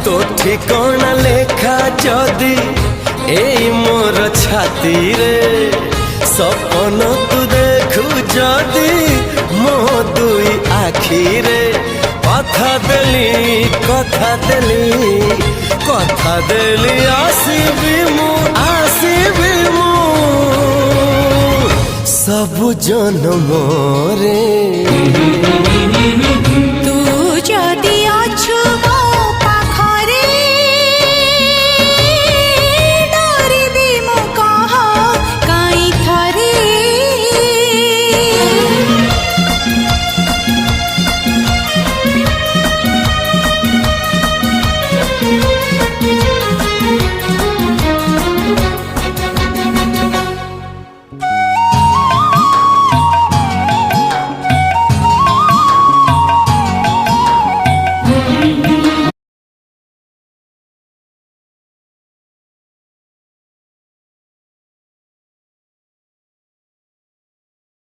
तो ठिकाना लेखा जदि एई मोर छाती रे सपन तू देखु जदि मो दुई आखी रे कथा देली आसीबी मु सब जन्म रे।